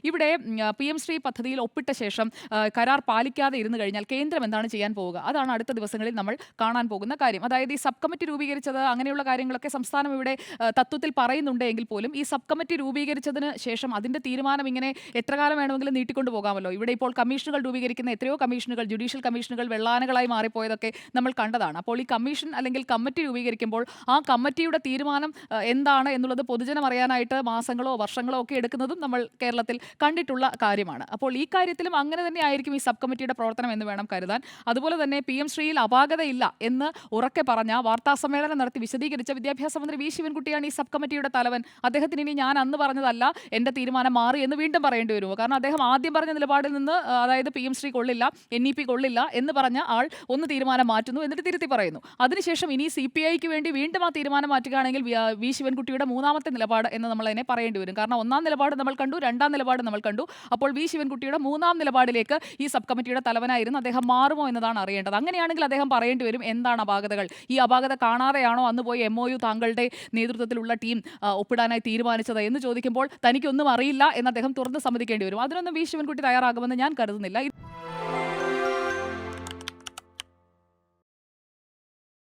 ഇവിടെ PM ശ്രീ പദ്ധതിയിൽ ഒപ്പിട്ട ശേഷം കരാർ പാലിക്കാതെ ഇരുന്നു കഴിഞ്ഞാൽ കേന്ദ്രം എന്താണ് ചെയ്യാൻ പോവുക? അതാണ് അടുത്ത ദിവസങ്ങളിൽ നമ്മൾ കാണാൻ പോകുന്ന കാര്യം. അതായത് ഈ സബ് കമ്മിറ്റി രൂപീകരിച്ചത് അങ്ങനെയുള്ള കാര്യങ്ങളൊക്കെ സംസ്ഥാനം ഇവിടെ തത്വത്തിൽ പറയുന്നുണ്ട് എങ്കിൽ പോലും ഈ സബ് കമ്മിറ്റി രൂപീകരിച്ചതിന് ശേഷം അതിന്റെ തീരുമാനം ഇങ്ങനെ എത്ര കാലം വേണമെങ്കിലും നീട്ടിക്കൊണ്ടു പോകാമല്ലോ. ഇവിടെ ഇപ്പോൾ കമ്മീഷനുകൾ രൂപീകരിക്കുന്ന എത്രയോ കമ്മീഷനുകൾ, ജുഡീഷ്യൽ കമ്മീഷനുകൾ വെള്ളാനകളായി മാറിപ്പോയതൊക്കെ നമ്മൾ കണ്ടതാണ്. അപ്പോൾ ഈ കമ്മീഷൻ അല്ലെങ്കിൽ കമ്മിറ്റി രൂപീകരിക്കുമ്പോൾ ആ കമ്മിറ്റിയുടെ തീരുമാനം എന്താണ് എന്നുള്ളത് പൊതുജനം അറിയാനായിട്ട് മാസങ്ങളോ വർഷങ്ങളോ ഒക്കെ എടുക്കുന്നതും നമ്മൾ കേരളത്തിൽ കണ്ടിട്ടുള്ള കാര്യമാണ്. അപ്പോൾ ഈ കാര്യത്തിലും അങ്ങനെ തന്നെ ആയിരിക്കും ഈ സബ് കമ്മിറ്റിയുടെ പ്രവർത്തനം എന്ന് വേണം കരുതാൻ. അതുപോലെ തന്നെ PM ശ്രീയിൽ അപാകതയില്ല എന്ന് ഉറക്കെ പറഞ്ഞ വാർത്താ സമ്മേളനം നടത്തി വിശദീകരിച്ച വിദ്യാഭ്യാസ മന്ത്രി വി ശിവൻകുട്ടിയാണ് ഈ സബ് കമ്മിറ്റിയുടെ തലവൻ. അദ്ദേഹത്തിന് ഇനി ഞാൻ അന്ന് പറഞ്ഞതല്ല എന്റെ തീരുമാനം മാറി എന്ന് വീണ്ടും പറയേണ്ടി വരുമോ? കാരണം അദ്ദേഹം ആദ്യം പറഞ്ഞ നിലപാടിൽ നിന്ന് അതായത് PM ശ്രീ കൊള്ളില്ല, NEP കൊള്ളില്ല എന്ന് പറഞ്ഞ ആൾ ഒന്ന് തീരുമാനം മാറ്റുന്നു, എന്നിട്ട് തിരുത്തി പറയുന്നു. അതിനുശേഷം ഇനി CPIക്ക് വേണ്ടി വീണ്ടും ആ തീരുമാനം മാറ്റുകയാണെങ്കിൽ വി ശിവൻകുട്ടിയുടെ മൂന്നാമത്തെ നിലപാട് എന്ന് നമ്മൾ അതിനെ പറയേണ്ടി വരും. കാരണം ഒന്നാം നിലപാട് നമ്മൾ കണ്ടു, രണ്ടാം നിലപാട് നമ്മൾ കണ്ടു. അപ്പോൾ വി ശിവൻകുട്ടിയുടെ മൂന്നാം നിലപാടിലേക്ക് ഈ സബ് കമ്മിറ്റിയുടെ തലവനായിരുന്നു അദ്ദേഹം മാറുമോ എന്നതാണ് അറിയേണ്ടത്. അങ്ങനെയാണെങ്കിൽ അദ്ദേഹം പറയേണ്ടി വരും എന്താണ് അപാകതകൾ. ഈ അപാകത കാണാതെയാണോ അന്ന് പോയി MOU താങ്കളുടെ നേതൃത്വത്തിലുള്ള ടീം ഒപ്പിടാനായി തീരുമാനിച്ചത് എന്ന് ചോദിക്കുമ്പോൾ തനിക്കൊന്നും അറിയില്ല എന്ന് അദ്ദേഹം തുറന്ന് സമ്മതിക്കേണ്ടി വരും. അതിനൊന്നും വി ശിവൻകുട്ടി തയ്യാറാകുമെന്ന് ഞാൻ കരുതുന്നില്ല.